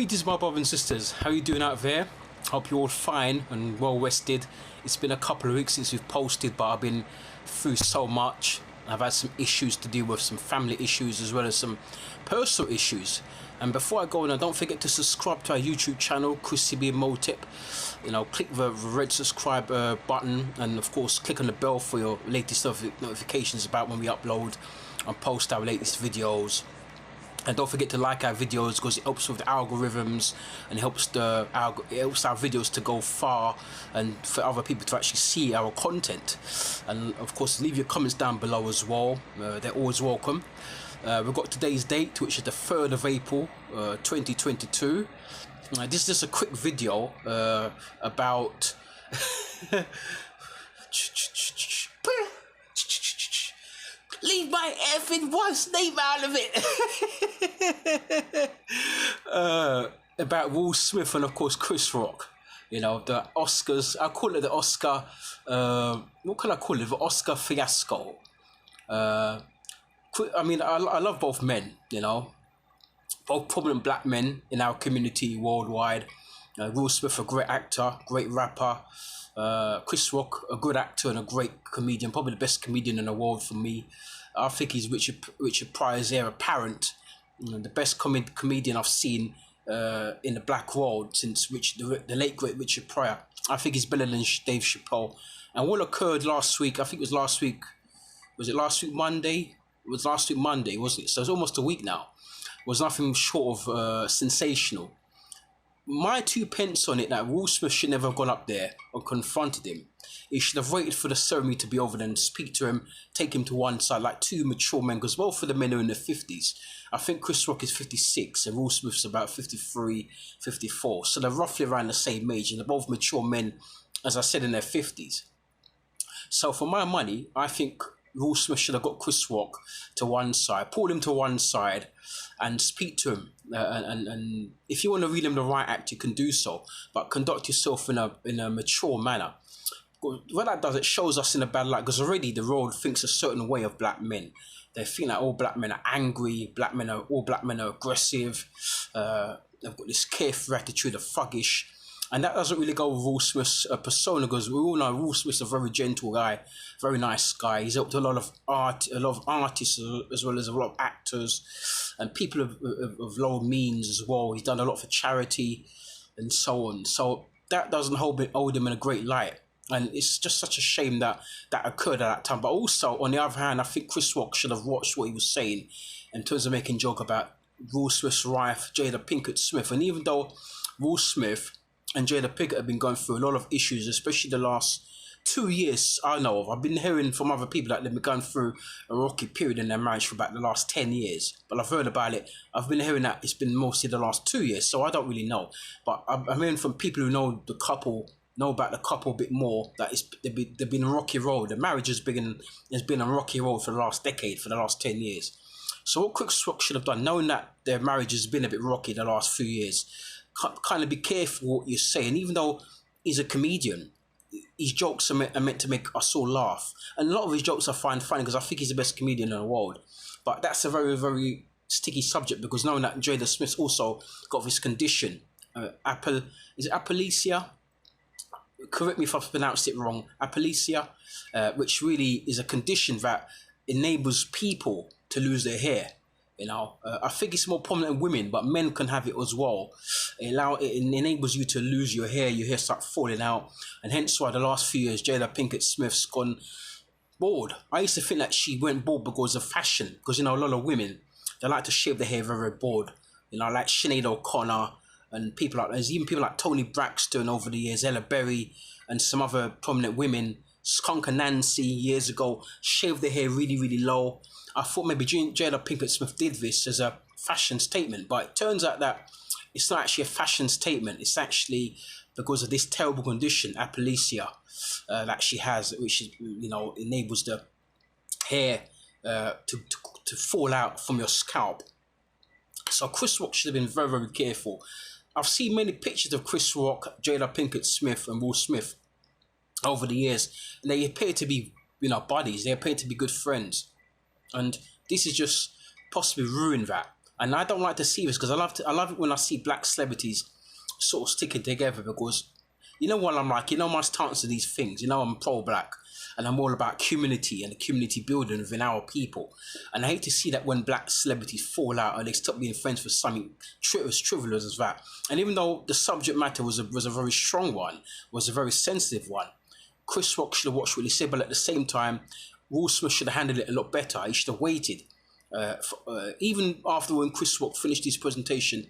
Greetings, my brothers and sisters. How you doing out there? Hope you're all fine and well rested. It's been a couple of weeks since we've posted, but I've been through so much. I've had some issues to deal with, some family issues as well as some personal issues. And before I go on, don't forget to subscribe to our YouTube channel, Chris CB Motip. Click the red subscribe button, and of course click on the bell for your latest notifications about when we upload and post our latest videos. And don't forget to like our videos because it helps with the algorithms and helps our videos to go far and for other people to actually see our content. And of course, leave your comments down below as well. They're always welcome. We've got today's date, which is the 3rd of April 2022. This is just a quick video about leave my effing wife's name out of it. About Will Smith and of course Chris Rock. The Oscars. I call it the Oscar. What can I call it? The Oscar fiasco. I love both men. Both prominent black men in our community worldwide. Will Smith, a great actor, great rapper. Chris Rock, a good actor and a great comedian, probably the best comedian in the world for me. I think he's Richard Pryor's heir apparent, the best comedian I've seen in the black world since the late great Richard Pryor. I think he's better than Dave Chappelle. And what occurred last week, I think it was last week, was it last week Monday? It was last week Monday, wasn't it? So it's almost a week now. It was nothing short of sensational. My 2 pence on it that Will Smith should never have gone up there and confronted him. He should have waited for the ceremony to be over, then speak to him, take him to one side like two mature men, because both of the men are in their 50s. I think Chris Rock is 56 and Will Smith's about 53, 54. So they're roughly around the same age and they're both mature men, as I said, in their 50s. So for my money, I think Will Smith should have got Chris Rock to one side, pulled him to one side and speak to him. And if you want to read him the right act, you can do so, but conduct yourself in a mature manner. What that does, it shows us in a bad light, because already the world thinks a certain way of black men. They think that all black men are angry, all black men are aggressive, they've got this carefree attitude of thuggish. And that doesn't really go with Will Smith's persona, because we all know Will Smith's a very gentle guy, very nice guy. He's helped a lot of artists as well as a lot of actors and people of low means as well. He's done a lot for charity and so on. So that doesn't hold him in a great light. And it's just such a shame that occurred at that time. But also, on the other hand, I think Chris Rock should have watched what he was saying in terms of making joke about Will Smith's wife, Jada Pinkett Smith. And even though Will Smith and Jada Pinkett have been going through a lot of issues, especially the last 2 years I know of. I've been hearing from other people that they've been going through a rocky period in their marriage for about the last 10 years. But I've heard about it. I've been hearing that it's been mostly the last 2 years, so I don't really know. But I'm hearing from people who know the couple, know about the couple a bit more, that they've been a rocky road. The marriage has been a rocky road for the last decade, for the last 10 years. So what Chris Rock should have done, knowing that their marriage has been a bit rocky the last few years, kind of be careful what you say. And even though he's a comedian, his jokes are meant to make us all laugh. And a lot of his jokes I find funny because I think he's the best comedian in the world. But that's a very, very sticky subject, because knowing that Jada Smith also got this condition, is it apelesia? Correct me if I've pronounced it wrong. Apelesia, which really is a condition that enables people to lose their hair. I think it's more prominent in women, but men can have it as well. It enables you to lose your hair starts falling out, and hence why the last few years Jada Pinkett Smith's gone bald. I used to think that she went bald because of fashion, because a lot of women, they like to shave their hair very bald. Like Sinead O'Connor and people like, there's even people like Toni Braxton over the years, Ella Berry, and some other prominent women. Skunk and Nancy years ago shaved their hair really, really low. I thought maybe Jada Pinkett Smith did this as a fashion statement, but it turns out that it's not actually a fashion statement. It's actually because of this terrible condition, apelesia, that she has, which is, enables the hair to fall out from your scalp. So Chris Rock should have been very, very careful. I've seen many pictures of Chris Rock, Jada Pinkett Smith, and Will Smith over the years, and they appear to be, buddies. They appear to be good friends. And this is just possibly ruined that. And I don't like to see this because I love it when I see black celebrities sort of sticking together because you know what I'm like, you know my stance to these things, you know I'm pro-black and I'm all about community and the community building within our people. And I hate to see that when black celebrities fall out and they stop being friends for something as trivial as that. And even though the subject matter was a very strong one, was a very sensitive one, Chris Rock should have watched what he said, but at the same time, Will Smith should have handled it a lot better. He should have waited. Even after when Chris Rock finished his presentation,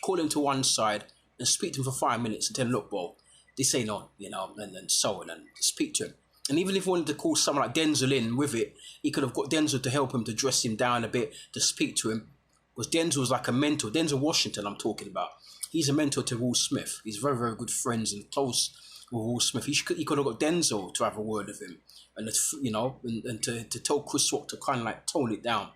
call him to one side and speak to him for 5 minutes and tell him, look, bro, this ain't on, you know, and so on, and speak to him. And even if he wanted to call someone like Denzel in with it, he could have got Denzel to help him, to dress him down a bit, to speak to him. Because Denzel was like a mentor. Denzel Washington, I'm talking about. He's a mentor to Will Smith. He's very, very good friends and close with Will Smith. He could have got Denzel to have a word with him. And, you know, and to tell Chris Rock to kind of like tone it down.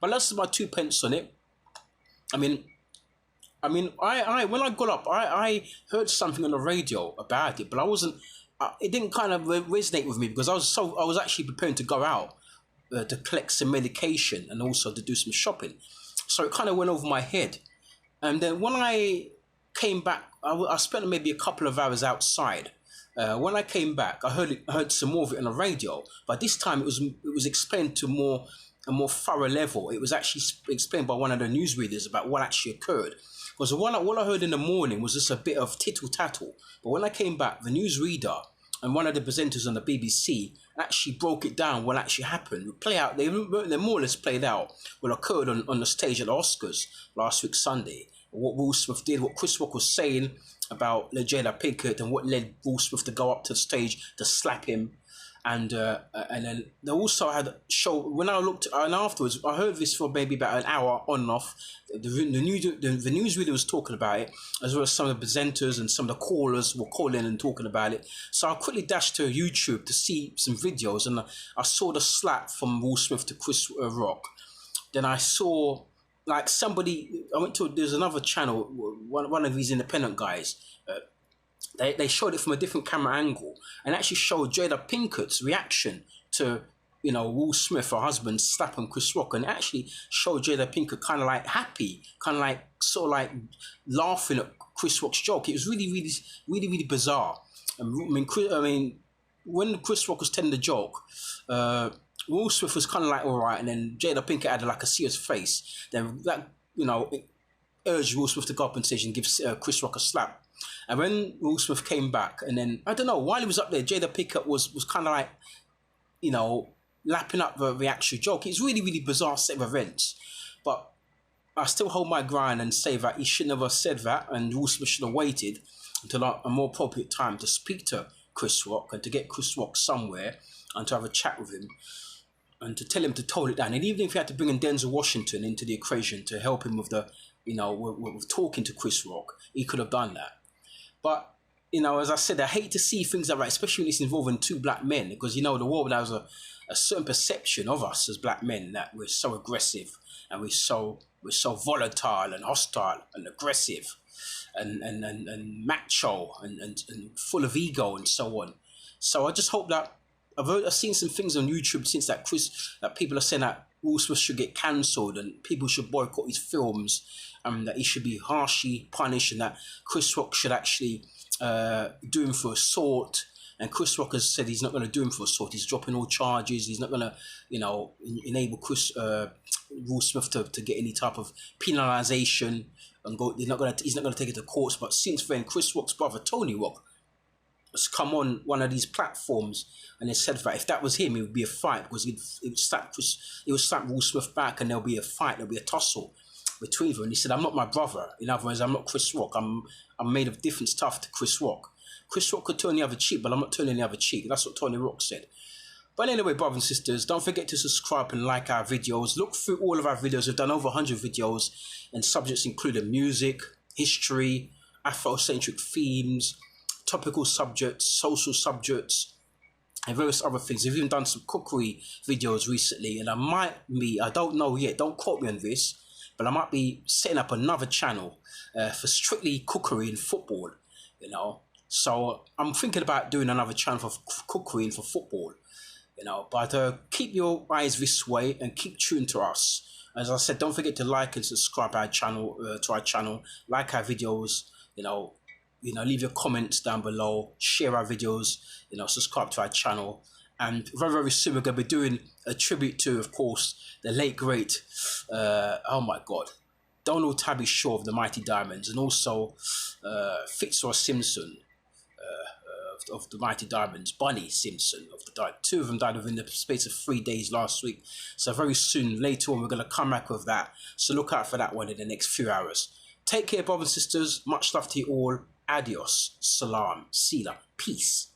But that's my 2 pence on it. I mean, I when I got up, I heard something on the radio about it, but I wasn't. It didn't kind of resonate with me because I was actually preparing to go out to collect some medication and also to do some shopping, so it kind of went over my head. And then when I came back, I spent maybe a couple of hours outside. When I came back, I heard some more of it on the radio, but this time it was explained to a more thorough level. It was actually explained by one of the newsreaders about what actually occurred. Because what I heard in the morning was just a bit of tittle-tattle. But when I came back, the newsreader and one of the presenters on the BBC actually broke it down what actually happened. They more or less played out what occurred on the stage at the Oscars last week Sunday. What Will Smith did, what Chris Rock was saying about Jada Pinkett and what led Will Smith to go up to the stage to slap him. And then they also had a show, when I looked, and afterwards, I heard this for maybe about an hour on and off. The newsreader was talking about it, as well as some of the presenters and some of the callers were calling and talking about it. So I quickly dashed to YouTube to see some videos, and I saw the slap from Will Smith to Chris Rock. Then I saw, like, there's another channel, one of these independent guys, They showed it from a different camera angle and actually showed Jada Pinkett's reaction to, you know, Will Smith, her husband, slapping Chris Rock, and actually showed Jada Pinkett kind of like happy, kind of like sort of like laughing at Chris Rock's joke. It was really bizarre. I mean, when Chris Rock was telling the joke, Will Smith was kind of like all right, and then Jada Pinkett had like a serious face. Then that, you know, it urged Will Smith to go up on stage and give Chris Rock a slap. And when Will Smith came back, and then, I don't know, while he was up there, Jada Pinkett was kind of like, you know, lapping up the actual joke. It's really bizarre set of events. But I still hold my ground and say that he should never have said that, and Will Smith should have waited until a more appropriate time to speak to Chris Rock and to get Chris Rock somewhere and to have a chat with him and to tell him to tone it down. And even if he had to bring in Denzel Washington into the equation to help him with the, you know, with talking to Chris Rock, he could have done that. But, you know, as I said, I hate to see things like that, especially when it's involving 2 black men, because, you know, the world has a certain perception of us as black men that we're so aggressive and we're so volatile and hostile and aggressive and macho and full of ego and so on. So I just hope that I've seen some things on YouTube since that people are saying that Will Smith should get cancelled and people should boycott his films, that he should be harshly punished, and that Chris Rock should actually do him for assault. And Chris Rock has said he's not going to do him for assault. He's dropping all charges. He's not going to, you know, enable Will Smith to get any type of penalisation and go. He's not going to take it to courts. But since then, Chris Rock's brother Tony Rock has come on one of these platforms and they said that if that was him, it would be a fight because he would slap Will Smith back, and there'll be a fight. There'll be a tussle between them. And he said, "I'm not my brother. In other words, I'm not Chris Rock. I'm made of different stuff to Chris Rock. Chris Rock could turn the other cheek, but I'm not turning the other cheek." That's what Tony Rock said. But anyway, brothers and sisters, don't forget to subscribe and like our videos. Look through all of our videos. We've done over 100 videos, and subjects including music, history, Afrocentric themes, topical subjects, social subjects, and various other things. We've even done some cookery videos recently, and I don't know yet, don't quote me on this, but I might be setting up another channel for strictly cookery and football, you know. So I'm thinking about doing another channel for cookery and for football, you know. But keep your eyes this way and keep tuned to us. As I said, don't forget to like and subscribe our channel to our channel. Like our videos, leave your comments down below. Share our videos, subscribe to our channel. And very, very soon we're going to be doing a tribute to, of course, the late great, oh my God, Donald Tabby Shaw of the Mighty Diamonds, and also Fitzroy Simpson of the Mighty Diamonds, Bunny Simpson of the Diamonds. Two of them died within the space of 3 days last week. So very soon, later on, we're going to come back with that. So look out for that one in the next few hours. Take care, brothers and sisters. Much love to you all. Adios. Salam. Sila. Peace.